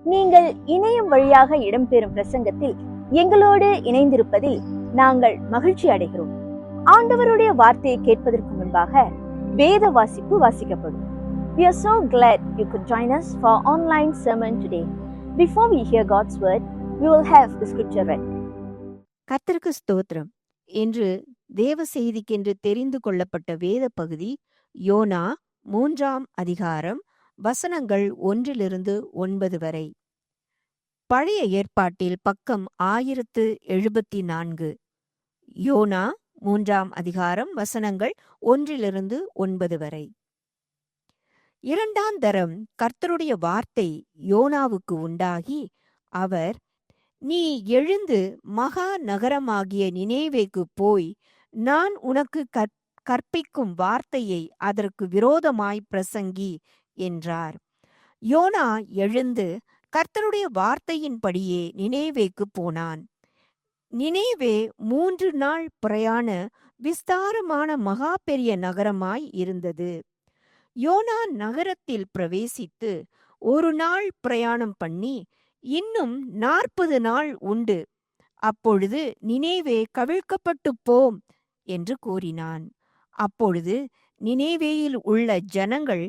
நீங்கள் இணையம் வழியாக இடம்பெறும் பிரசங்கத்தில் எங்களோடு இணைந்திருப்பதில் நாங்கள் மகிழ்ச்சி அடைகிறோம். ஆண்டவருடைய வார்த்தையை கேட்பதற்கு முன்பாக வேத வாசிப்பு வாசிக்கப்படும். We are so glad you could join us for online sermon today. Before we hear God's word, we will have the scripture read. கர்த்தருக்கு ஸ்தோத்திரம். இன்று தேவ செய்திக்கென்று தெரிந்து கொள்ளப்பட்ட வேத பகுதி யோனா 3ஆம் அதிகாரம், வசனங்கள் 1-9 வரை. பழைய ஏற்பாட்டில் பக்கம் 1074. யோனா 3ஆம் அதிகாரம், வசனங்கள் 1-9 வரை. இரண்டாந்தரம் கர்த்தருடைய வார்த்தை யோனாவுக்கு உண்டாகி, அவர், நீ எழுந்து மகா நகரமாகிய நினேவேக்கு போய் நான் உனக்கு கற்பிக்கும் வார்த்தையை அதற்கு விரோதமாய் பிரசங்கி என்றார். யோனா எழுந்து கர்த்தருடைய வார்த்தையின்படியே நினேவேக்கு போனான். நினேவே 3 நாள் பிரயாண விஸ்தாரமான மகா பெரிய நகரமாய் இருந்தது. யோனா நகரத்தில் பிரவேசித்து 1 நாள் பிரயாணம் பண்ணி இன்னும் 40 நாள் உண்டு, அப்பொழுது நினேவே கவிழ்க்கப்பட்டு போம் என்று கூறினான். அப்பொழுது நினேவேயில் உள்ள ஜனங்கள்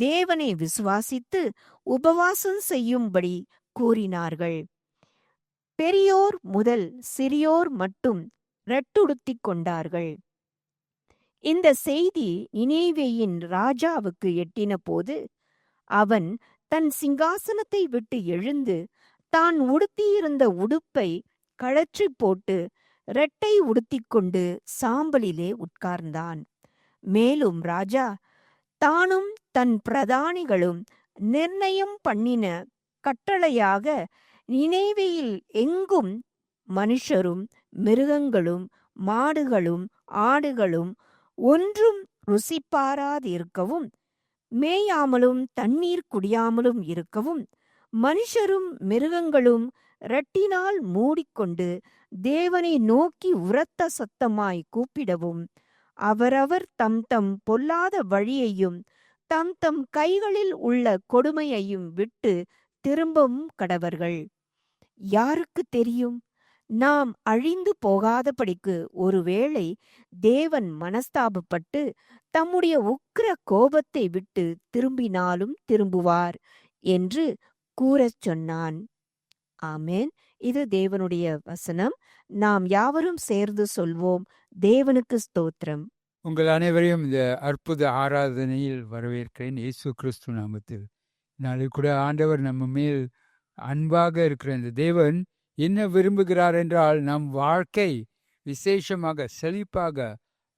தேவனை விசுவாசித்து உபவாசம் செய்யும்படி கூறினார்கள். பெரியோர் முதல் சிறியோர் மட்டும் ரெட்டுடுத்திக் கொண்டார்கள். இந்த செய்தி நினேவேயின் ராஜாவுக்கு எட்டின போது, அவன் தன் சிங்காசனத்தை விட்டு எழுந்து தான் உடுத்தியிருந்த உடுப்பை கழற்றி போட்டு ரெட்டை உடுத்திக்கொண்டு சாம்பலிலே உட்கார்ந்தான். மேலும் ராஜா தானும் தன் பிரதானிகளும் நிர்ணயம் பண்ணின கட்டளையாக நினேவேயில் எங்கும் மனுஷரும் மிருகங்களும் மாடுகளும் ஆடுகளும் ஒன்றும் ருசிப்பாராதிருக்கவும், மேயாமலும் தண்ணீர் குடியாமலும் இருக்கவும், மனுஷரும் மிருகங்களும் இரட்டினால் மூடிக்கொண்டு தேவனை நோக்கி உரத்த சத்தமாய் கூப்பிடவும், அவரவர் தம் தம் பொல்லாத வழியையும் தம் தம் கைகளில் உள்ள கொடுமையையும் விட்டு திரும்பவும் கடவர்கள். யாருக்கு தெரியும், நாம் அழிந்து போகாதபடிக்கு ஒருவேளை தேவன் மனஸ்தாபப்பட்டு தம்முடைய உக்கிர கோபத்தை விட்டு திரும்பினாலும் திரும்புவார் என்று கூறச் சொன்னான். ஆமேன். இது தேவனுடைய வசனம். நாம் யாவரும் சேர்ந்து சொல்வோம், தேவனுக்கு ஸ்தோத்திரம். உங்கள் அனைவரையும் இந்த அற்புத ஆராதனையில் வரவேற்கிறேன், இயேசு கிறிஸ்து நாமத்தில். நாளில் கூட ஆண்டவர் நம்ம மேல் அன்பாக இருக்கிற இந்த தேவன் என்ன விரும்புகிறார் என்றால், நம் வாழ்க்கை விசேஷமாக செழிப்பாக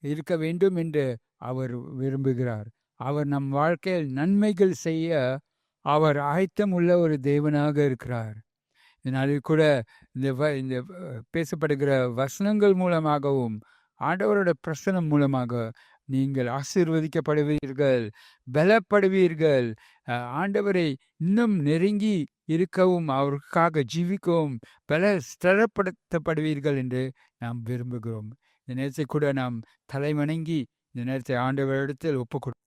இருக்க வேண்டும் என்று அவர் விரும்புகிறார். அவர் நம் வாழ்க்கையில் நன்மைகள் செய்ய அவர் ஆயத்தம் உள்ள ஒரு தேவனாக இருக்கிறார். இதனாலும் கூட இந்த பேசப்படுகிற வசனங்கள் மூலமாகவும் ஆண்டவரோட பிரசனம் மூலமாக நீங்கள் ஆசீர்வதிக்கப்படுவீர்கள், பலப்படுவீர்கள். ஆண்டவரை இன்னும் நெருங்கி இருக்கவும் அவருக்காக ஜீவிக்கவும் ஸ்திரப்படுத்தப்படுவீர்கள் என்று நாம் விரும்புகிறோம். இந்த நேரத்தை கூட நாம் தலைவணங்கி இந்த நேரத்தை ஆண்டவரிடத்தில் ஒப்புக்கொடு.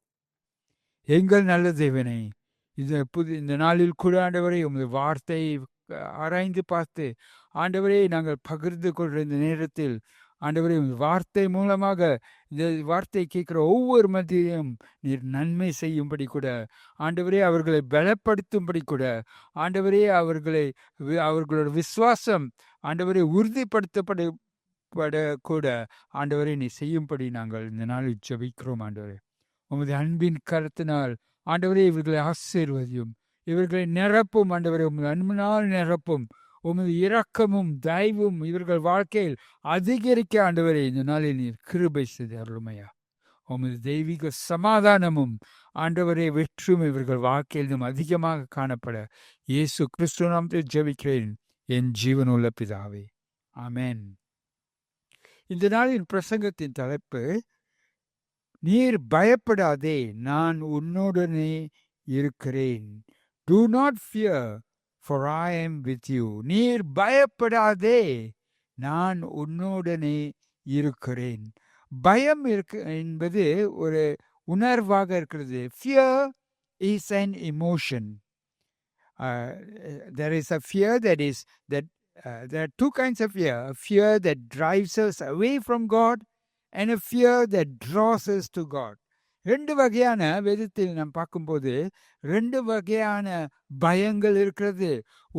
எங்கள் நல்ல தேவனை, இந்த நாளில் கூட ஆண்டவரை உங்கள் வார்த்தையை ஆராய்ந்து பார்த்து ஆண்டவரை நாங்கள் பகிர்ந்து கொள்கிற இந்த நேரத்தில் ஆண்டவரே, வார்த்தை மூலமாக இந்த வார்த்தை கேட்குற ஒவ்வொரு மத்தியும் நீர் நன்மை செய்யும்படி கூட ஆண்டவரே, அவர்களை பலப்படுத்தும்படி கூட ஆண்டவரே, அவர்களோட விசுவாசம் ஆண்டவரை உறுதிப்படுத்தப்பட கூட ஆண்டவரை நீ செய்யும்படி நாங்கள் இந்த நாளில் ஜெபிக்கிறோம். ஆண்டவரே, உமது அன்பின் கருத்தினால் ஆண்டவரே இவர்களை ஆசீர்வதியும், இவர்களை நிரப்பும். ஆண்டவரே, உமது அன்பினால் நிரப்பும். உமது இரக்கமும் தயவும் இவர்கள் வாழ்க்கையில் அதிகரிக்க ஆண்டவரே இந்த நாளில் நீர் கிருபை செய்து அருள்மையா. உமது தெய்வீக சமாதானமும் ஆண்டவரே வெற்றும் இவர்கள் வாழ்க்கையிலும் அதிகமாக காணப்பட இயேசு கிறிஸ்து நாமத்தில் ஜெபிக்கிறேன், என் ஜீவனுள்ள பிதாவே, ஆமென். இந்த நாளின் பிரசங்கத்தின் தலைப்பு, நீர் பயப்படாதே, நான் உன்னுடனே இருக்கிறேன். Do not fear, for I am with you. நீர் பயப்படாதே, நான் உன்னோடனே இருக்கிறேன். பயம் என்பது ஒரு உணர்வாக இருக்கிறது. Fear is an emotion. there is a fear that there are two kinds of fear: a fear that drives us away from God and a fear that draws us to God. ரெண்டு வகையான வேதத்தில் நாம் பார்க்கும்போது ரெண்டு வகையான பயங்கள் இருக்கிறது.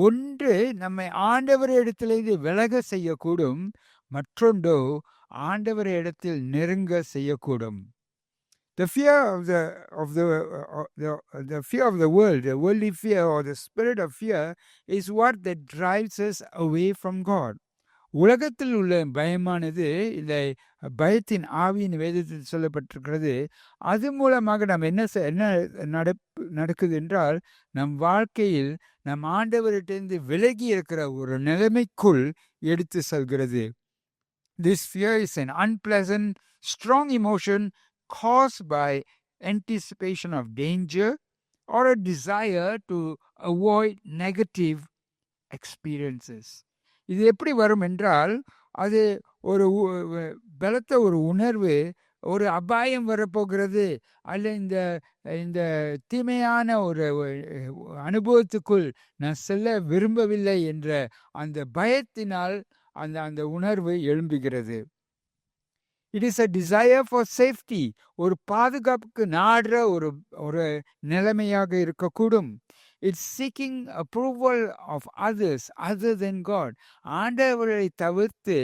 ஒன்று நம்மை ஆண்டவர் இடத்திலிருந்து விலக செய்யக்கூடும், மற்றொன்று ஆண்டவர் இடத்தில் நெருங்க செய்யக்கூடும். The fear the fear of the world, the worldly fear or the spirit of fear is what that drives us away from God. உலகத்தில் உள்ள பயமானது, இந்த பயத்தின் ஆவியின் வேதத்தில் சொல்லப்பட்டிருக்கிறது. அது மூலமாக நாம் என்ன நடக்குது என்றால், நம் வாழ்க்கையில் நம் ஆண்டவரிடத்திலிருந்து விலகி இருக்கிற ஒரு நிலைமைக்குள் எடுத்து செல்கிறது. This fear is an unpleasant, strong emotion caused by anticipation of danger or a desire to avoid negative experiences. இது எப்படி வரும் என்றால், அது ஒரு பலத்த ஒரு உணர்வு, ஒரு அபாயம் வரப்போகிறது, அல்ல இந்த தீமையான ஒரு அனுபவத்துக்குள் நான் செல்ல விரும்பவில்லை என்ற அந்த பயத்தினால் அந்த உணர்வு எழும்புகிறது. It is a desire for safety. ஒரு பாதுகாப்புக்கு நாடுற ஒரு நிலைமையாக இருக்கக்கூடும். It's seeking approval of others other than God. ஆண்டவரை தவிர்த்து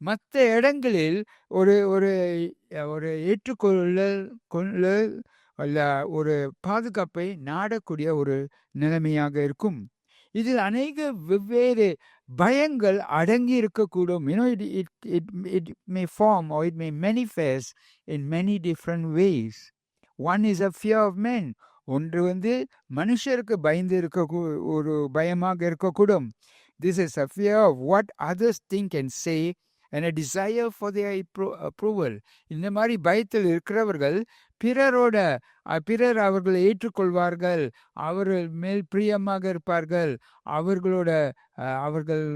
மற்ற இடங்களில் ஒரு ஏற்றுக்கொள்ள ஒரு பாதுகாப்பை நாடக்கூடிய ஒரு நிலைமையாக இருக்கும். இதில் அநேக வெவ்வேறு பயங்கள் அடங்கி இருக்கக்கூடும். It may form or it may manifest in many different ways. One is a fear of men. ஒன்று மனுஷருக்கு பயந்து இருக்க ஒரு பயமாக இருக்கக்கூடும். This is a fear of what others think and say and a desire for their approval. இந்த மாதிரி பயத்தில் இருக்கிறவர்கள் பிறர் அவர்களை ஏற்றுக்கொள்வார்கள், அவர்கள் மேல் பிரியமாக இருப்பார்கள், அவர்கள்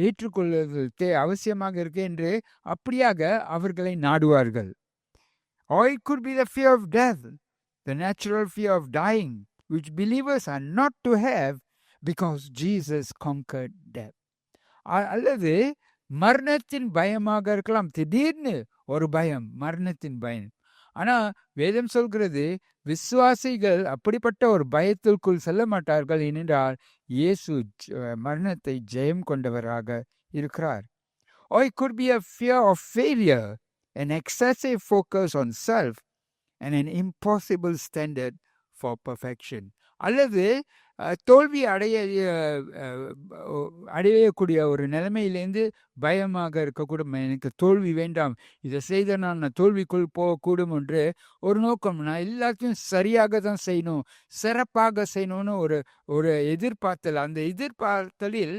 ஏற்றுக்கொள்வது அவசியமாக இருக்கு என்று அப்படியாக அவர்களை நாடுவார்கள். Or it could be the fear of death, the natural fear of dying, which believers are not to have because Jesus conquered death. அல்லது மரணத்தின் பயமாக இருக்கலாம். திடீர்னு ஒரு பயம், மரணத்தின் பயம். ஆனா வேதம் சொல்கிறது, விசுவாசிகள் அப்படிப்பட்ட ஒரு பயத்திற்குள் செல்ல மாட்டார்கள், ஏனென்றால் இயேசு மரணத்தை ஜெயம் கொண்டவராக இருக்கிறார். Or it could be a fear of failure, an excessive focus on self and an impossible standard for perfection. அல்லது தோல்வி அடையக்கூடிய ஒரு நிலைமையிலேருந்து பயமாக இருக்கக்கூடும். எனக்கு தோல்வி வேண்டாம், இதை செய்த நான் தோல்விக்குள் போகக்கூடும் என்று ஒரு நோக்கம். நான் எல்லாத்தையும் சரியாக தான் செய்யணும், சிறப்பாக செய்யணும்னு ஒரு எதிர்பார்த்தல். அந்த எதிர்பார்த்தலில்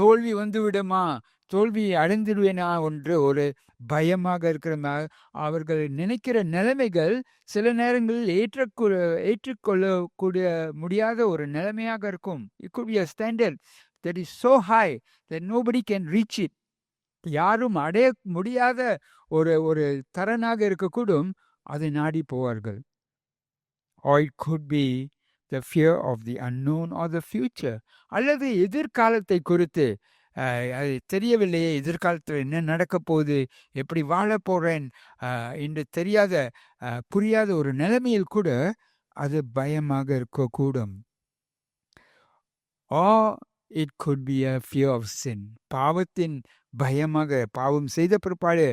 தோல்வி வந்து விடுமா, தோல்வி அடைந்துடுவேனா என்று ஒரு பயமாக இருக்கிற அவர்கள் நினைக்கிற நிலைமைகள் சில நேரங்களில் ஏற்றுக்கொள்ளக்கூடிய முடியாத ஒரு நிலைமையாக இருக்கும். It could be a standard that is so high that nobody can reach it. யாரும் அடைய முடியாத ஒரு தரனாக இருக்கக்கூடும், அதை நாடி போவார்கள். Or it could be the fear of the unknown or the future. அல்லது எதிர்காலத்தை குறித்து அது தெரியவில்லையே, எதிர்காலத்தில் என்ன நடக்க போகுது, எப்படி வாழ போறேன் என்று தெரியாத புரியாத ஒரு நிலைமையில் கூட அது பயமாக இருக்கக்கூடும். Or it could be a fear of sin. பாவத்தின் பயமாக, பாவம் செய்த பிற்பாடு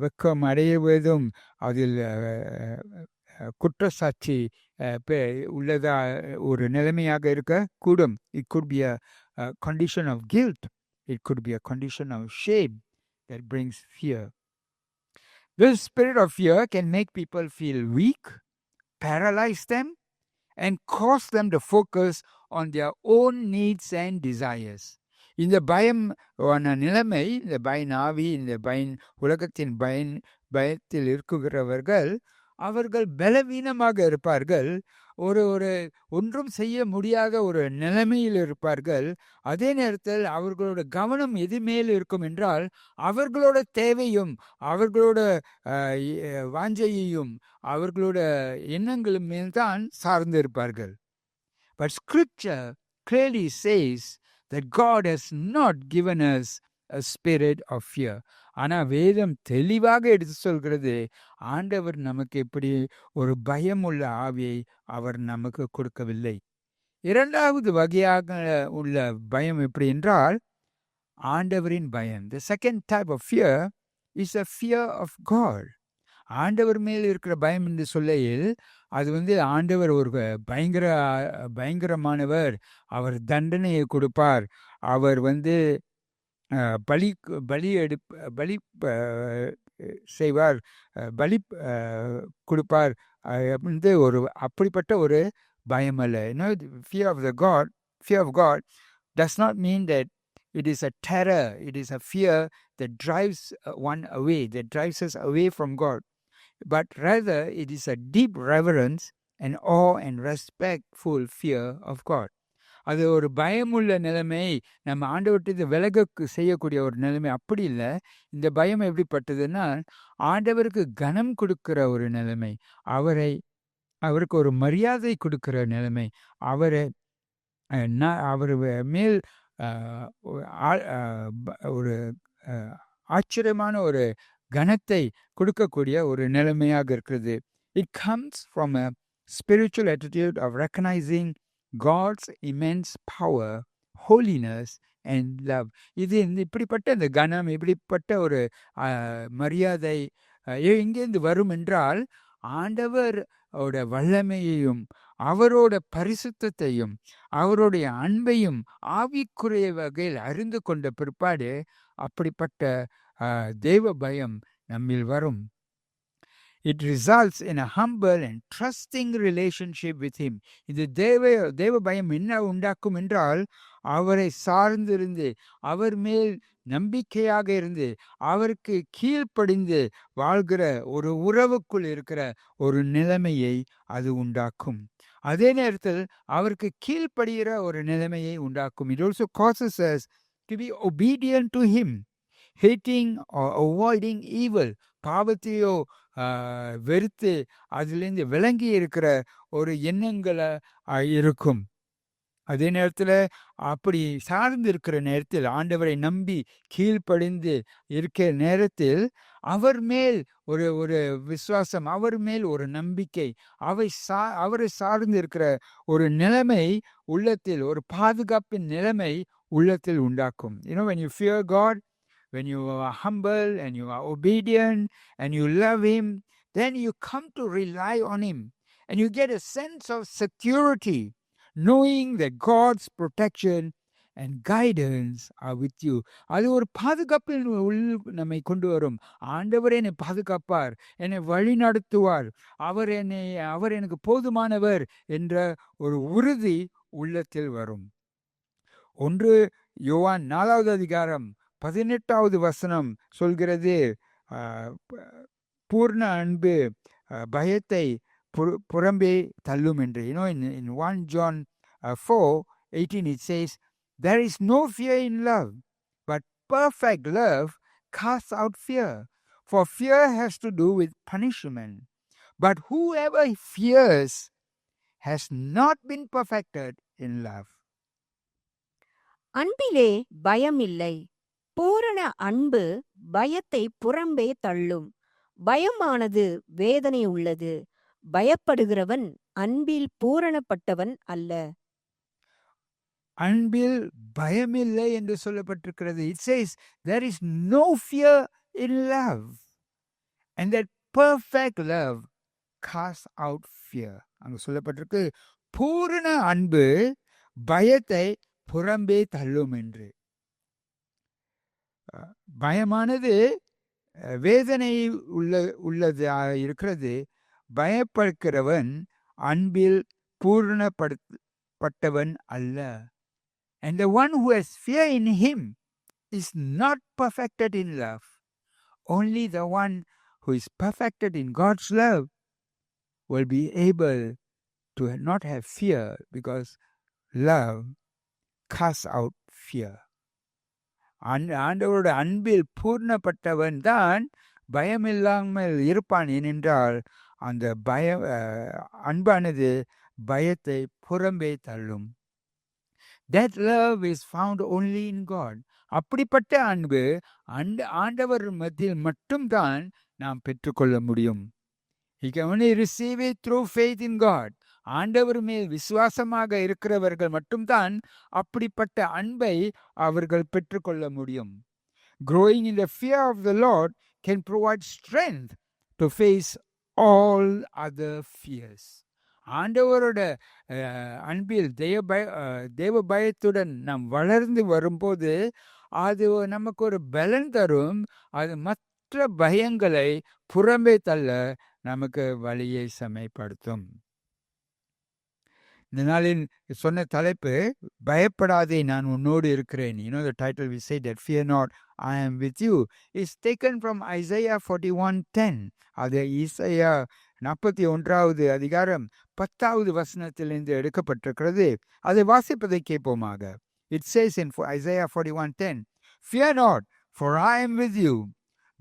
வெக்கம் அடைவதும் அதில் குற்றச்சாட்சி உள்ளதா ஒரு நிலைமையாக இருக்கக்கூடும். It could be a condition of guilt. It could be a condition of shame that brings fear. This spirit of fear can make people feel weak, paralyze them, and cause them to focus on their own needs and desires. இந்த பயம் நிலைமை, இந்த பயன் ஆவி, இந்த உலகத்தின் பயத்தில் இருக்குகிறவர்கள் அவர்கள் பலவீனமாக இருப்பார்கள், ஒன்றும் செய்ய முடியாத ஒரு நிலைமையில் இருப்பார்கள். அதே நேரத்தில் அவர்களோட கவனம் எது மேல் இருக்கும் என்றால், அவர்களோட தேவையும் அவர்களோட வாஞ்சையையும் அவர்களோட எண்ணங்களும் மேல்தான் சார்ந்து இருப்பார்கள். But scripture clearly says that God has not given us a spirit of fear. ஆனா வேதம் தெளிவாக எடுத்து சொல்கிறது, ஆண்டவர் நமக்கு எப்படி ஒரு பயமுள்ள ஆவியை அவர் நமக்கு கொடுக்கவில்லை. இரண்டாவது வகையாக உள்ள பயம் எப்படி என்றால் ஆண்டவரின் பயம். The second type of fear is a fear of God. ஆண்டவர் மேல் இருக்கிற பயம் என்று சொல்லையில் அது ஆண்டவர் ஒரு பயங்கரமானவர், அவர் தண்டனையை கொடுப்பார், அவர் பலி பலி பலி செய்வார், பலி கொடுப்பார் அப்படிப்பட்ட ஒரு பயம் அல்ல. fear of God does not mean that it is a terror, it is a fear that drives one away, that drives us away from God. But rather it is a deep reverence and awe and respectful fear of God. அது ஒரு பயமுள்ள நிலைமை, நம்ம ஆண்டவர்கிட்ட விலக செய்யக்கூடிய ஒரு நிலைமை. அப்படி இல்லை. இந்த பயம் எப்படிப்பட்டதுன்னா ஆண்டவருக்கு கனம் கொடுக்கிற ஒரு நிலைமை, அவருக்கு ஒரு மரியாதை கொடுக்கிற நிலைமை, அவர் மேல் ஒரு ஆச்சரியமான ஒரு கனத்தை கொடுக்கக்கூடிய ஒரு நிலைமையாக இருக்கிறது. It comes from a spiritual attitude of recognizing God's immense power, holiness and love. இது இப்படிப்பட்ட இந்த கனம், இப்படிப்பட்ட ஒரு மரியாதை எங்கேருந்து வரும் என்றால் ஆண்டவரோட வல்லமையையும் அவரோட பரிசுத்தத்தையும் அவருடைய அன்பையும் ஆவிக்குரிய வகையில் அறிந்து கொண்ட பிற்பாடு அப்படிப்பட்ட தேவ பயம் நம்மில் வரும். It results in a humble and trusting relationship with him. இது தேவ பயம் என்ன உண்டாக்கும் என்றால் அவரை சார்ந்திருந்து அவர் மேல் நம்பிக்கையாக இருந்து அவருக்கு கீழ்ப்படிந்து வாழ்கிற ஒரு உறவுக்குள் இருக்கிற ஒரு நிலைமையை அது உண்டாக்கும். அதே நேரத்தில் அவருக்கு கீழ்ப்படுகிற ஒரு நிலைமையை உண்டாக்கும். It also causes us to be obedient to him, hating or avoiding evil. பாவத்தையோ வெறுத்து அதிலிருந்து விளங்கி இருக்கிற ஒரு எண்ணங்களை இருக்கும். அதே நேரத்தில் அப்படி சார்ந்து இருக்கிற நேரத்தில் ஆண்டவரை நம்பி கீழ்ப்படிந்து இருக்கிற நேரத்தில் அவர் மேல் ஒரு விசுவாசம், அவர் மேல் ஒரு நம்பிக்கை, அவரை சார்ந்து இருக்கிற ஒரு நிலைமை உள்ளத்தில், ஒரு பாதுகாப்பின் நிலைமை உள்ளத்தில் உண்டாக்கும். When you fear God, when you are humble and you are obedient and you love him, then you come to rely on him and you get a sense of security, knowing that God's protection and guidance are with you. அது ஒரு பாதுகாப்பில் நம்மை கொண்டு வரும். ஆண்டவர் என்னை பாதுகாப்பார், என்னை வழி நடத்துவார், அவர் எனக்கு போதுமானவர் என்ற ஒரு உறுதி உள்ளத்தில் வரும். 1 யோவான் 4வது அதிகாரம் 18வது வசனம் சொல்கிறது, பூர்ண அன்பு பயத்தை புறம்பே தள்ளும் என்று. In 1 John 4:18 it says, there is no fear in love, but perfect love casts out fear, for fear has to do with punishment. But whoever fears has not been perfected in love. அன்பிலே பயம் இல்லை, பூரண அன்பு பயத்தை புறம்பே தள்ளும். பயமானது வேதனை உள்ளது, பயப்படுகிறவன் அன்பில் பூரணப்பட்டவன் அல்ல. அன்பில் பயமில்லை என்று சொல்லப்பட்டிருக்கிறது. It says there is no fear in love, and that perfect love casts out fear. அங்கு சொல்லப்பட்டிருக்கு பூரண அன்பு பயத்தை புறம்பே தள்ளும் என்று. பயமானது வேதனை உள்ளது இருக்கிறது. பயப்படுகிறவன் அன்பில் பூரணப்பட்டவன் அல்ல. And the one who has fear in him is not perfected in love. Only the one who is perfected in God's love will be able to not have fear, because love casts out fear. ஆண்டவரோட அன்பில் பூர்ணப்பட்டவன் தான் பயமில்லாமல் இருப்பான். ஏனென்றால் அந்த அன்பானது பயத்தை புறம்பே தள்ளும். That love is found only in God. அப்படிப்பட்ட அன்பு ஆண்டவர் மத்தியில் மட்டும்தான் நாம் பெற்றுக்கொள்ள முடியும். He can only receive it through faith in God. ஆண்டவர் மேல் விசுவாசமாக இருக்கிறவர்கள் மட்டும்தான் அப்படிப்பட்ட அன்பை அவர்கள் பெற்றுக்கொள்ள முடியும். Growing in the fear of the Lord can provide strength to face all other fears. ஆண்டவரோட அன்பில் தேவ பயத்துடன் நாம் வளர்ந்து வரும்போது அது நமக்கு ஒரு பலன் தரும். அது மற்ற பயங்களை புறம்பே தள்ள நமக்கு வழியை செம்மைப்படுத்தும். இந்த நாளின் சொன்ன தலைப்பு பயப்படாதே நான் உன்னோடு இருக்கிறேன். You know the title we say that fear not I am with you is taken from Isaiah 41:10. அது ஈசாயா 41வது அதிகாரம் 10வது வசனத்திலிருந்து எடுக்கப்பட்டிருக்கிறது. அதை வாசிப்பதை கேட்போமாக. It says in Isaiah 41:10, Fear not, for I am with you.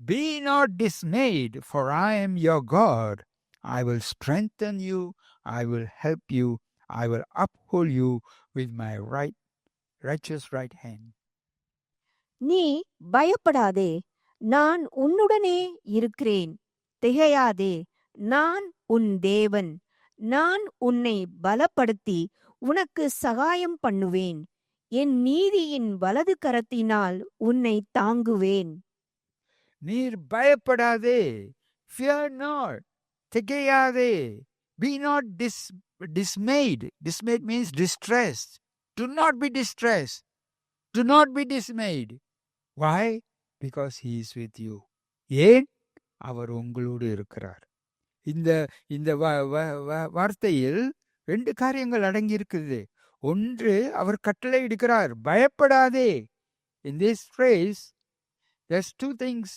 Be not dismayed, for I am your God. I will strengthen you, I will help you, I will uphold you with my righteous right hand. நீ பயப்படாதே, நான் உன்னுடனே இருக்கிறேன். திகையாதே, நான் உன் தேவன். நான் உன்னை பலப்படுத்தி உனக்கு சகாயம் பண்ணுவேன். என் நீதியின் வலது கரத்தினால் உன்னை தாங்குவேன். நீர் பயப்படாதே, fear not, திகையாதே, be not dismayed. Dismayed means distressed. Do not be distressed. Do not be dismayed. Why? Because he is with you. ஏன்? அவர் உங்களோடு இருக்கிறார். இந்த வார்த்தையில் 2 காரியங்கள் அடங்கி இருக்குது. ஒன்று, அவர் கட்டளை இடுகிறார், பயப்படாதே. In this phrase there's two things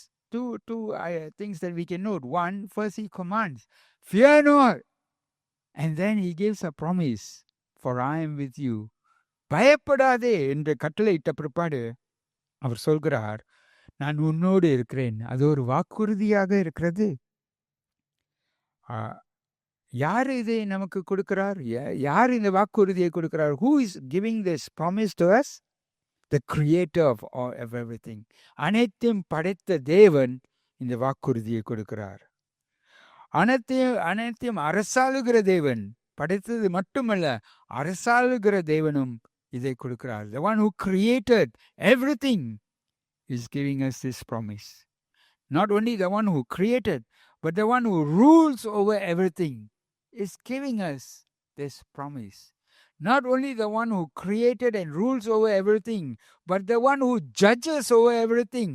that we can note. One, first he commands, fear not, and then he gives a promise, for I am with you. பயப்படாதே என்று கட்டளை இட்ட பிற்பாடு அவர் சொல்கிறார், நான் உன்னோடு இருக்கிறேன். அது ஒரு வாக்குறுதியாக இருக்கிறது. யார் இதை நமக்கு கொடுக்கிறார்? யார் இந்த வாக்குறுதியை கொடுக்கிறார்? Who is giving this promise to us? The creator of everything. அனைத்தையும் படைத்த தேவன் இந்த வாக்குறுதியை கொடுக்கிறார். அனைத்தையும் அரசாளுகிற தேவன், படைத்தது மட்டுமல்ல அரசாளுகிற தேவனும் இதை கொடுக்கிறார். The one who created everything is giving us this promise. Not only the one who created, but the one who rules over everything is giving us this promise. Not only the one who created and rules over everything, but the one who judges over everything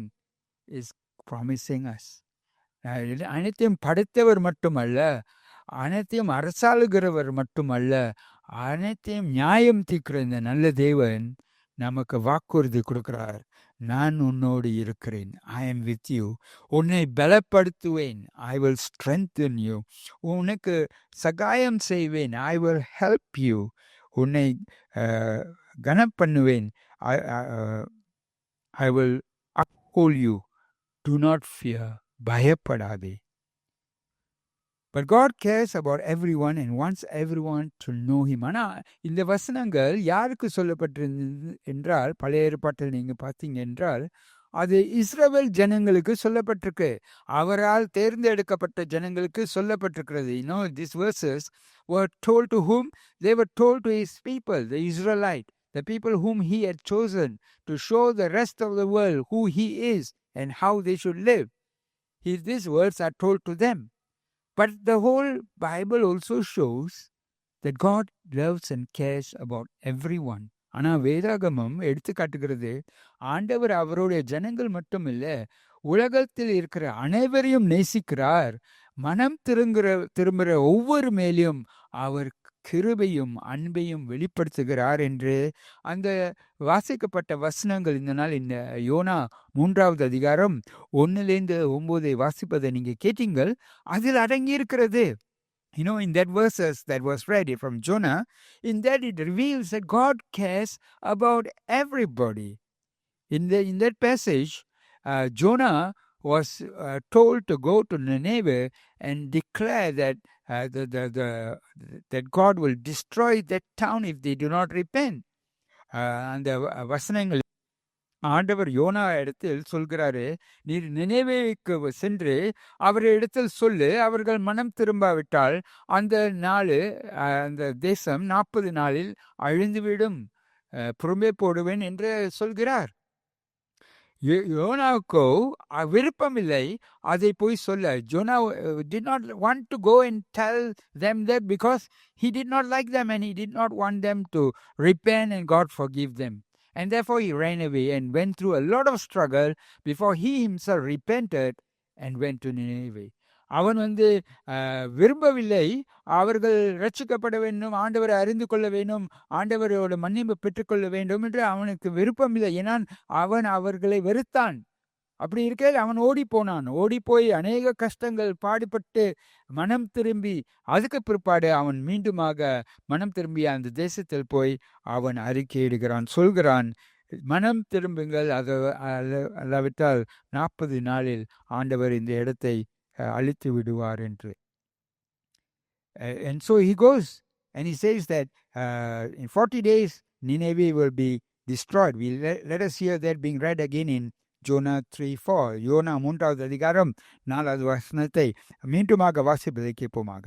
is promising us. அனைத்தையும் படைத்தவர் மட்டுமல்ல, அனைத்தையும் அரசாளுகிறவர் மட்டுமல்ல, அனைத்தையும் நியாயம் தீர்க்கிற இந்த நல்ல தேவன் நமக்கு வாக்குறுதி கொடுக்கிறார். நான் உன்னோடு இருக்கிறேன். I am with you. உன்னை பலப்படுத்துவேன். I will strengthen you. உனக்கு சகாயம் செய்வேன். I will help you. உன்னை கனம் பண்ணுவேன். I will uphold you. Do not fear. பயப்படாதே. But God cares about everyone and wants everyone to know him. ஆனால் இந்த வசனங்கள் யாருக்கு சொல்லப்பட்டிருந்தது என்றால், பழைய ஏற்பாட்டில் நீங்கள் பார்த்தீங்க என்றால், அது இஸ்ரவேல் ஜனங்களுக்கு சொல்லப்பட்டிருக்கு. அவரால் தேர்ந்தெடுக்கப்பட்ட ஜனங்களுக்கு சொல்லப்பட்டிருக்கிறது. You know, these verses were told to whom? They were told to his people, the Israelite, the people whom he had chosen to show the rest of the world who he is and how they should live. These words are told to them. But the whole Bible also shows that God loves and cares about everyone. ஆனால் வேதாகமம் எடுத்து காட்டுகிறது, ஆண்டவர் அவருடைய ஜனங்கள் மட்டும் இல்லை, உலகத்தில் இருக்கிற அனைவரையும் நேசிக்கிறார். மனம் திரும்புகிற ஒவ்வொரு மேலும் அவர் கிருபையும் அன்பையும் வெளிப்படுத்துகிறார் என்று அந்த வாசிக்கப்பட்ட வசனங்கள் இந்த நாள் இந்த யோனா 3வது அதிகாரம் 1-9 வாசிப்பதை நீங்கள் கேட்டீங்கள். அதில் அடங்கி இருக்கிறது. You know, in that verses that was read from Jonah, in that it reveals that God cares about everybody. In that passage, Jonah, was told to go to Nineveh and declare that that God will destroy that town if they do not repent. அந்த வசனங்கள் ஆண்டவர் YONO இடத்தில் சொல்கிறாரு, நீர் நினைவேக்கு சென்று அவரிடத்தில் சொல்லு, அவர்கள் மனம் திரும்பாவிட்டால் அந்த நாளு அந்த தேசம் 40 நாளில் அழிந்துவிடும், புறம்பே போடுவேன் என்று சொல்கிறார். யோனாவுக்கோ விருப்பமில்லை அதை போய் சொல்ல. Jonah did not want to go and tell them that because he did not like them and he did not want them to repent and God forgive them. And therefore he ran away and went through a lot of struggle before he himself repented and went to Nineveh. அவன் விரும்பவில்லை அவர்கள் ரட்சிக்கப்பட வேண்டும், ஆண்டவரை அறிந்து கொள்ள வேண்டும், ஆண்டவரோட மன்னிப்பு பெற்றுக்கொள்ள வேண்டும் என்று அவனுக்கு விருப்பமில்லை. ஏன்னா அவன் அவர்களை வெறுத்தான். அப்படி இருக்கையில் அவன் ஓடி போனான். ஓடி போய் அநேக கஷ்டங்கள் பாடுபட்டு மனம் திரும்பி அதுக்கு பிற்பாடு அவன் மீண்டுமாக மனம் திரும்பி அந்த தேசத்தில் போய் அவன் அறிக்கையிடுகிறான், சொல்கிறான், மனம் திரும்புங்கள், அல்லாவிட்டால் 40 நாளில் ஆண்டவர் இந்த இடத்தை அழித்து விடுவார் என்று. And so he goes and he says that in 40 days Nineveh will be destroyed. Let us hear that being read again in Jonah 3:4. YONO 3வது அதிகாரம் 4வது வசனத்தை மீண்டுமாக வாசிப்பதை கேட்போமாக.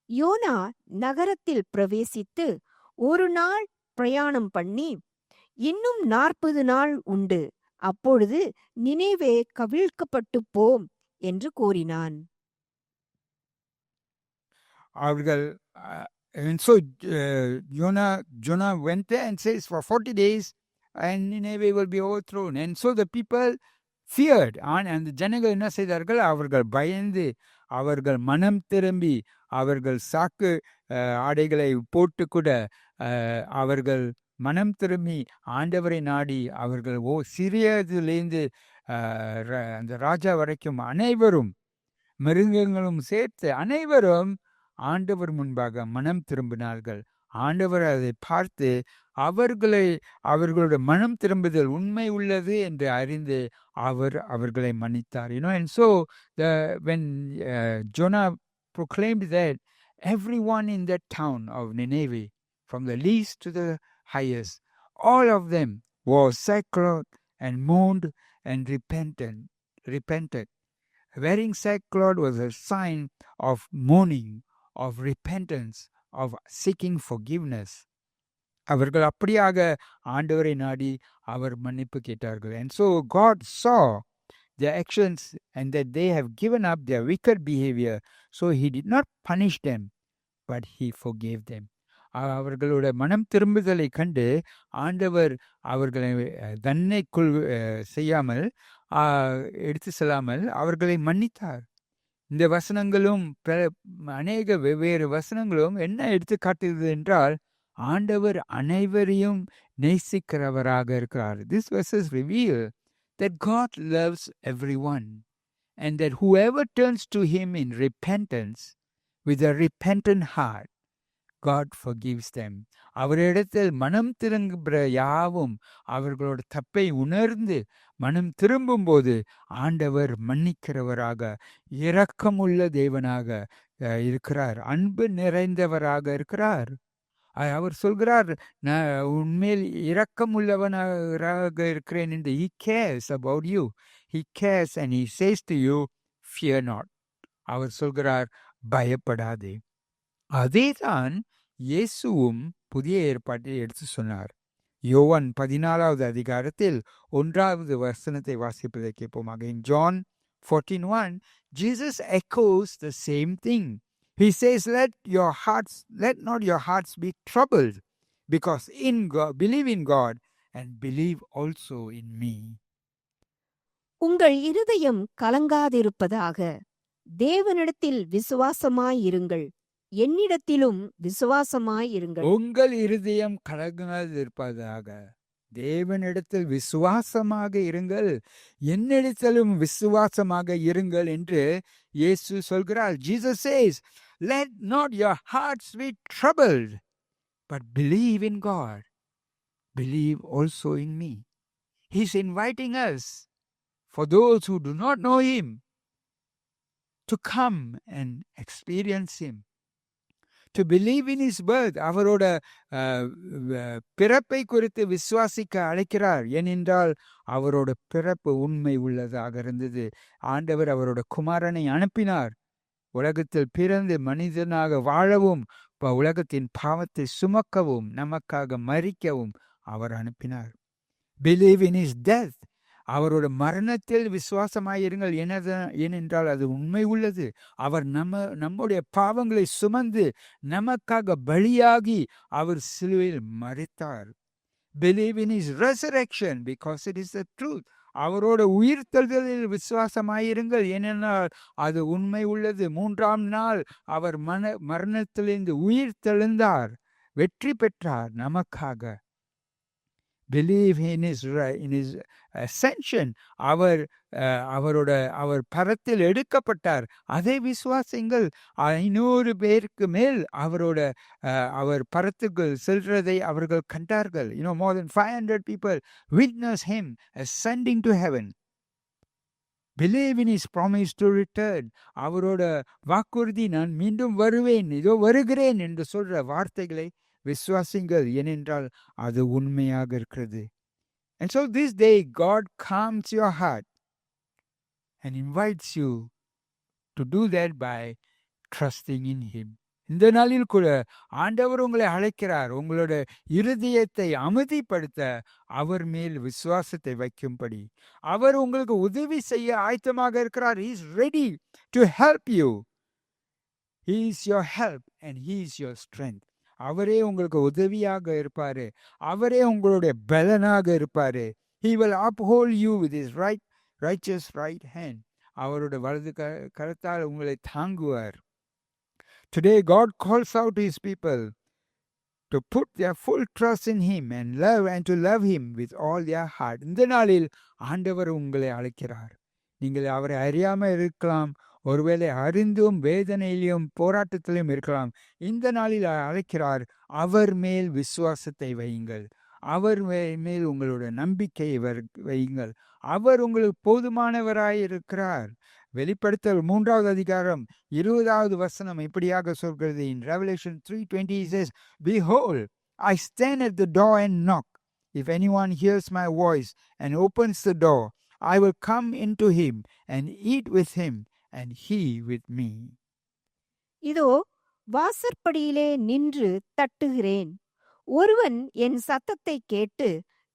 யோனா நகரத்தில் பிரவேசித்து ஒரு நாள் பிரயாணம் பண்ணி இன்னும் 40 நாள் உண்டு, அப்பொழுது நினைவே கவிழ்க்கப்பட்டு போம் என்று கூறினான். அவர்கள் and so Jonah went there and says for 40 days and Nineveh will be overthrown. And so the people feared. And the ஜனங்கள் என்ன செய்தார்கள்? அவர்கள் பயந்து அவர்கள் மனம் திரும்பி அவர்கள் சாக்கு ஆடைகளை போட்டு கூட அவர்கள் மனம் திரும்பி ஆண்டவரை நாடி அவர்கள் சிறியதிலிருந்து அந்த ராஜா வரைக்கும் அனைவரும் மிருகங்களும் சேர்த்து அனைவரும் ஆண்டவர் முன்பாக மனம் திரும்பினார்கள். ஆண்டவர் அதை பார்த்து அவர்களுடைய மனம் திரும்புதல் உண்மை உள்ளது என்று அறிந்து அவர்களை மன்னித்தார். And so when Jonah proclaimed that, everyone in that town of Nineveh, from the least to the highest, all of them wore sackcloth and mourned and repented. Wearing sackcloth was a sign of mourning, of repentance, of seeking forgiveness. அவர்கள் அப்படியாக ஆண்டவரை நாடி அவர் மன்னிப்பு கேட்டார்கள். And so God saw their actions and that they have given up their wicked behavior. So he did not punish them, but he forgave them. அவர்களோட மனம் திரும்புதலை கண்டு ஆண்டவர் அவர்களை தன்னைக்குள் செய்யாமல் எடுத்து செல்லாமல் அவர்களை மன்னித்தார். இந்த வசனங்களும் அநேக வெவ்வேறு வசனங்களும் என்ன எடுத்து காட்டுகிறது என்றால் ஆண்டவர் அனைவரையும் நேசிக்கிறவராக இருக்கிறார். This verses reveal that God loves everyone and that whoever turns to him in repentance with a repentant heart, God forgives them. அவரிடத்தில் மனம் திரும்புகிற யாவும் அவர்களோட தப்பை உணர்ந்து மனம் திரும்பும்போது ஆண்டவர் மன்னிக்கிறவராக இரக்கமுள்ள தேவனாக இருக்கிறார், அன்பு நிறைந்தவராக இருக்கிறார். அவர் சொல்கிறார், நான் உண்மையில் இரக்கம் உள்ளவனாக இருக்கிறேன் என்று. He cares about you. He cares and he says to you, fear not. அவர் சொல்கிறார், பயப்படாதே. அதேதான் இயேசுவும் புதிய ஏற்பாட்டை எடுத்து சொன்னார். யோவான் 14வது அதிகாரத்தில் 1வது வசனத்தை வாசிப்பதை கேட்போமாக. In John 14:1, Jesus echoes the same thing. He says, let not your hearts be troubled, because in God, believe in God and believe also in me. உங்கள் இருதயம் கலங்காதிருப்பதாக, தேவனிடத்தில் விசுவாசமாயிருங்கள், என்னிடத்திலும் விசுவாசமாயிருங்கள். உங்கள் இருதயம் கலங்காதிருப்பதாக, தேவனிடத்தில் விசுவாசமாக இருங்கள், என்னிடத்திலும் விசுவாசமாக இருங்கள் என்று இயேசு சொல்கிறார். Jesus says, let not your hearts be troubled, but believe in God. Believe also in me. He's inviting us for those who do not know him to come and experience him, to believe in his birth. அவரோட பிறப்பை குறித்து விசுவாசிக்க அழைக்கிறார். ஏனென்றால் அவரோட பிறப்பு உண்மை உள்ளதாக இருந்தது. ஆண்டவர் அவரோட குமாரனை அனுப்பினார், உலகத்தில் பிறந்து மனிதனாக வாழவும் உலகத்தின் பாவத்தை சுமக்கவும் நமக்காக மரிக்கவும் அவர் அனுப்பினார். Believe in his death. அவரோட மரணத்தில் விசுவாசமாயிருங்கள். ஏனென்றால் அது உண்மை உள்ளது. அவர் நம்முடைய பாவங்களை சுமந்து நமக்காக பலியாகி அவர் சிலுவையில் மரித்தார். Believe in his resurrection because it is the truth. அவரோட உயிர்த்தெழுதலில் விசுவாசமாயிருங்கள். ஏனென்றால் அது உண்மை உள்ளது. 3ஆம் நாள் அவர் மரணத்திலிருந்து உயிர்த்தெழுந்தார், வெற்றி பெற்றார் நமக்காக. Believe in his ascension. அவர் பரத்தில் எடுக்கப்பட்டார், அதை விசுவாசிங்கள். 500 பேருக்கு மேல் அவர் பரத்துக்கு செல்றதை அவர்கள் கண்டார்கள். More than 500 people witnessed him ascending to heaven. Believe in his promise to return. அவரோட வாக்குறுதி, நான் மீண்டும் வருவேன், இதோ வருகிறேன் என்று சொல்ற வார்த்தைகளை விசுவாசிங்கள். ஏனென்றால் அது உண்மையாக இருக்கிறது. And so this day God calms your heart and invites you to do that by trusting in him. இந்த நாளில் கூட ஆண்டவர் உங்களை அழைக்கிறார், உங்களோட இருதயத்தை அமைதிப்படுத்த அவர் மேல் விசுவாசத்தை வைக்கும்படி. அவர் உங்களுக்கு உதவி செய்ய ஆயத்தமாக இருக்கிறார். He is ready to help you. He is your help and he is your strength. அவரே உங்களுக்கு உதவியாக இருப்பாரு, அவரே உங்களுடைய பலனாக இருப்பாரு. He will uphold you with his righteous right hand. அவரோட வலது கரத்தால் உங்களை தாங்குவார். Today God calls out to his people to put their full trust in him and to love him with all their heart. இந்த நாளில் ஆண்டவர் உங்களை அழைக்கிறார். நீங்கள் அவரை அறியாமல் இருக்கலாம், ஒருவேளை அறிந்தும் வேதனையிலும் போராட்டத்திலும் இருக்கலாம். இந்த நாளில் அழைக்கிறார், அவர் மேல் விசுவாசத்தை வையுங்கள், அவர் மேல் உங்களோட நம்பிக்கையை வையுங்கள். அவர் உங்களுக்கு போதுமானவராயிருக்கிறார். வெளிப்படுத்தல் 3வது அதிகாரம் 20வது வசனம் இப்படியாக சொல்கிறது. In Revelation 3:20 he says, Behold, I stand at the door and knock. If anyone hears my voice and opens the door, I will come into him and eat with him and he with me. இதோ வாசற்படியிலே நின்று தட்டுகிறேன். ஒருவன் என் சத்தத்தை கேட்டு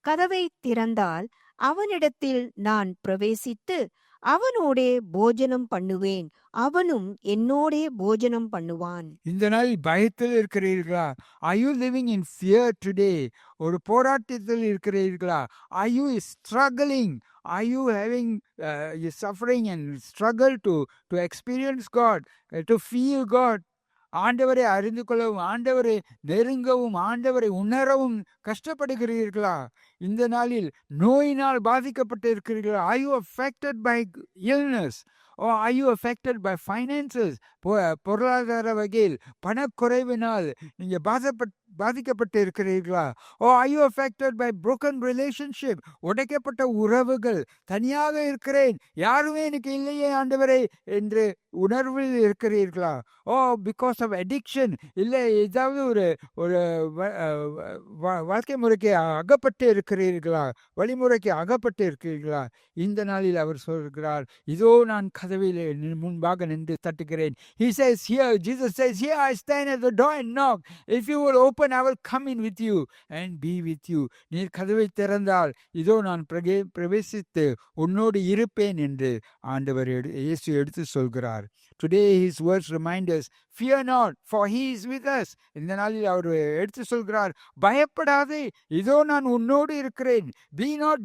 கதவை திறந்தால் அவனிடத்தில் நான் பிரவேசித்து அவனோடே போஜனம் பண்ணுவேன், அவனும் என்னோடே போஜனம் பண்ணுவான். இந்த நாள் பயத்தில் இருக்கிறீர்களா? Are you living in fear today? ஒரு போராட்டத்தில் இருக்கிறீர்களா? Are you struggling? Are you having suffering and struggle to experience God, to feel God? ஆண்டவரை அறிந்து கொள்ளவும், ஆண்டவரை நெருங்கவும், ஆண்டவரை உணரவும் கஷ்டப்படுகிறீர்களா? இந்த நாளில் நோயினால் பாதிக்கப்பட்டு இருக்கிறீர்களா? Are you affected by illness? Or are you affected by finances? பொருளாதார வகையில் பணக்குறைவினால் நீங்க பாதிக்கப்பட்டு இருக்கிறீர்களா? Or are you affected by broken relationship? உடைக்கப்பட்ட உறவுகள், தனியாக இருக்கிறேன், யாருமே எனக்கு இல்லையே ஆண்டவரே என்று உணர்வில் இருக்கிறீர்களா? Or because of addiction, இல்லை ஏதாவது ஒரு வாழ்க்கை முறைக்கு அகப்பட்டு இருக்கிறீர்களா, வழிமுறைக்கு அகப்பட்டு இருக்கிறீர்களா? இந்த நாளில் அவர் சொல்கிறார், இதோ நான் கதவில் முன்பாக நின்று தட்டுகிறேன். He says here, Jesus says, here I stand at the door and knock. If you will open, I will come in with you and be with you. நீர் கதவை திறந்தால் இதோ நான் பிரவேசித்து உன்னோடு இருப்பேன் என்று ஆண்டவர் இயேசு எடுத்து சொல்கிறார். Today his words remind us, fear not, for he is with us. இந்த நாளில் அவர் எடுத்து சொல்கிறார், பயப்படாதே, இதோ நான் உன்னோடு இருக்கிறேன். Be not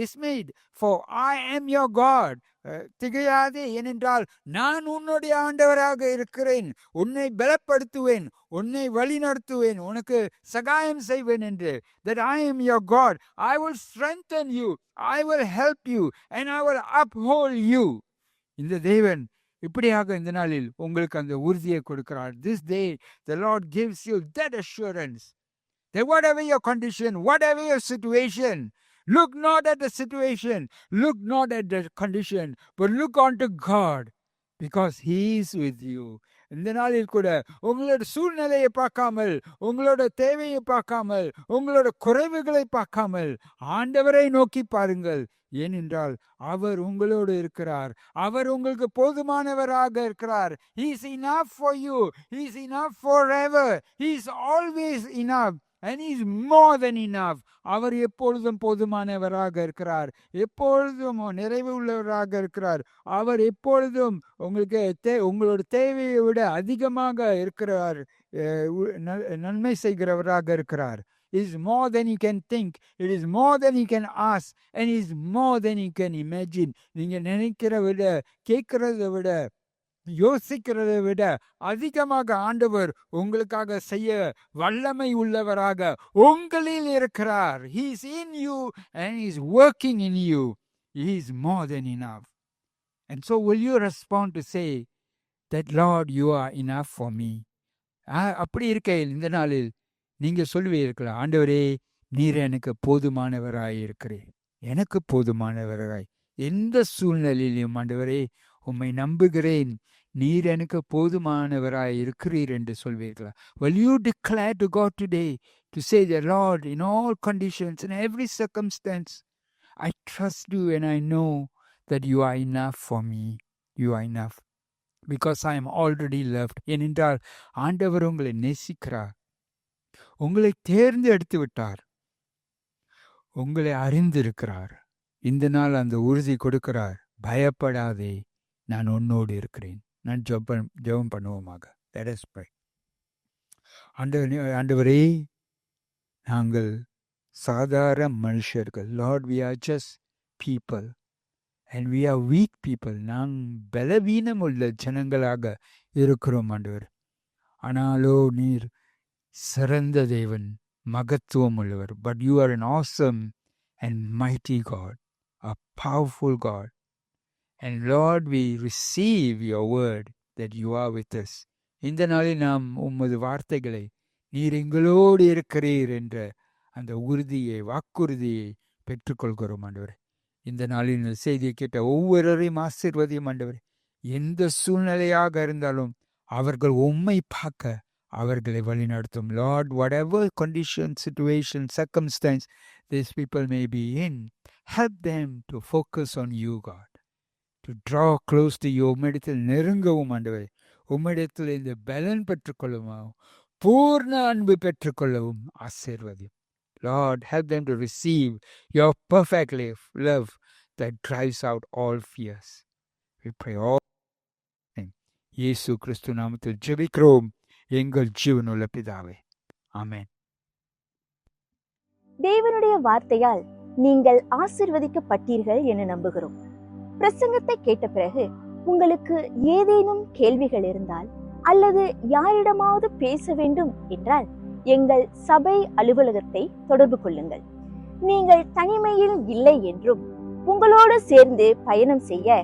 dismayed, for I am your God. திகையாதே, ஏனென்றால் நான் உன்னுடைய ஆண்டவராக இருக்கிறேன். உன்னை பலப்படுத்துவேன், உன்னை வழி நடத்துவேன், உனக்கு சகாயம் செய்வேன் என்று. That I am your God. I will strengthen you, I will help you, and I will uphold you. இந்த தேவன் இப்படியாக இந்த நாளில் உங்களுக்கு அந்த உறுதியை கொடுக்கிறார். This day the Lord gives you that assurance that whatever your condition, whatever your situation, Look not at the situation, look not at the condition, but look unto God, because He is with you. இந்த நாளில் கூட உங்களோட சூழ்நிலையை பார்க்காமல், உங்களோட தேவையை பார்க்காமல், உங்களோட குறைவுகளை பார்க்காமல் ஆண்டவரை நோக்கி பாருங்கள். ஏனென்றால் அவர் உங்களோடு இருக்கிறார். அவர் உங்களுக்கு போதுமானவராக இருக்கிறார். He is enough for you. He is enough forever. He is always enough. And he is more than enough. அவர் எப்பொழுதும் போதுமானவராக இருக்கிறார். எப்பொழுதும் நிறைவு உள்ளவராக இருக்கிறார். அவர் எப்பொழுதும் உங்களுக்கு உங்களோட தேவையை விட அதிகமாக இருக்கிறார். நன்மை செய்கிறவராக இருக்கிறார். It is more than you can think. It is more than you can ask. And it is more than you can imagine. நீங்க நினைக்கிறத விட, கேட்கிறத விட, யோசிக்கிறதை விட அதிகமாக ஆண்டவர் உங்களுக்காக செய்ய வல்லமை உள்ளவராக உங்களில் இருக்கிறார். He is in you and he is working in you. He is more than enough. And so will you respond to say that, Lord, you are enough for me? அப்படி இருக்கையில் இந்த நாளில் நீங்க சொல்லுவீர்களா, ஆண்டவரே நீர் எனக்கு போதுமானவராய் இருக்கிறேன், எனக்கு போதுமானவராய் எந்த சூழ்நிலையிலும் ஆண்டவரே உம்மை நம்புகிறேன், நீர் எனக்கு போதுமானவராய் இருக்கிறீர் என்று சொல்வீர்களா? Will you declare to God today to say that, Lord, in all conditions, in every circumstance, I trust you and I know that you are enough for me. You are enough because I am already loved. ஏனென்றால் ஆண்டவர் உங்களை நேசிக்கிறார், உங்களை தேர்ந்தெடுத்து விட்டார், உங்களை அறிந்திருக்கிறார். இந்த நாள் அந்த உறுதி கொடுக்கிறார், பயப்படாதே, நான் உன்னோடு இருக்கிறேன். நான் ஜெபம் பண்ணுவோமாக. Let us pray. ஆண்டவரே, நாங்கள் சாதாரண மனுஷர்கள். Lord, we are just people and we are weak people. நாங்கள் பலவீனம் உள்ள ஜனங்களாக இருக்கிறோம் ஆண்டவர். ஆனாலோ நீர் சிறந்த தேவன், மகத்துவம் உள்ளவர். But you are an awesome and mighty God, a powerful God. And Lord, we receive your word that you are with us. இந்த நாளில் நாம் உமது வார்த்தைகளை, நீர் எங்களோடு இருக்கிறீர் என்ற அந்த உறுதியை, வாக்குறுதியை பெற்றுக்கொள்கிறோம் ஆண்டவர். இந்த நாளில் இந்த செய்தியை கேட்ட ஒவ்வொருவரையும் ஆசீர்வதியும் ஆண்டவர். எந்த சூழ்நிலையாக இருந்தாலும் அவர்கள் உம்மை பார்க்க அவர்களை வழிநடத்தும். Lord, whatever condition, situation, circumstance these people may be in, help them to focus on you, God. To draw close to you. உம்மிடத்தில் நெருங்கவும் ஆண்டவரே. உம்மிடத்தில் இந்த பலன் பெற்றுக்கொள்ளவும், பூர்ண அன்பு பெற்றுக்கொள்ளவும் ஆசீர்வதியும். Lord, help them to receive your perfect love that drives out all fears. We pray all in இயேசு கிறிஸ்து நாமத்தில் ஜெபிக்கிறோம் எங்கள் ஜீவனுள்ள பிதாவே. ஆமென். தேவனுடைய வார்த்தையால் நீங்கள் ஆசீர்வதிக்கப்பட்டீர்கள் என நம்புகிறோம். பிரசங்கத்தை கேட்ட பிறகு உங்களுக்கு ஏதேனும் கேள்விகள் இருந்தால் அல்லது யாரிடமாவது பேச வேண்டும் என்றால் எங்கள் சபை அலுவலகத்தை தொடர்பு கொள்ளுங்கள். நீங்கள் தனிமையில் இல்லை என்றும் உங்களோடு சேர்ந்து பயணம் செய்ய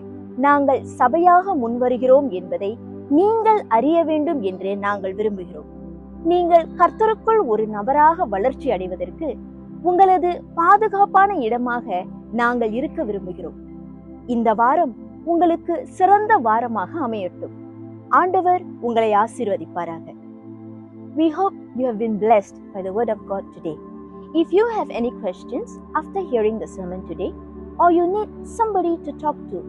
நாங்கள் சபையாக முன்வருகிறோம் என்பதை நீங்கள் அறிய வேண்டும் என்று நாங்கள் விரும்புகிறோம். நீங்கள் கர்த்தருக்குள் ஒரு நபராக வளர்ச்சி அடைவதற்கு உங்களது பாதுகாப்பான இடமாக நாங்கள் இருக்க விரும்புகிறோம். இந்த வாரம் உங்களுக்கு சிறந்த வாரமாக அமையட்டும். ஆண்டவர் உங்களை ஆசீர்வதிப்பாராக. We hope you have been blessed by the word of God today. If you have any questions after hearing the sermon today, or you need somebody to talk to,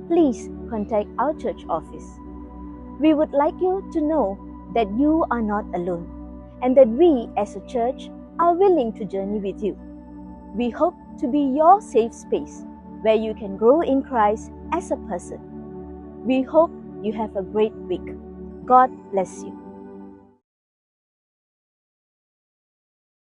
please contact our church office. We would like you to know that you are not alone and that we as a church are willing to journey with you. We hope to be your safe space where you can grow in Christ as a person. We hope you have a great week. God bless you.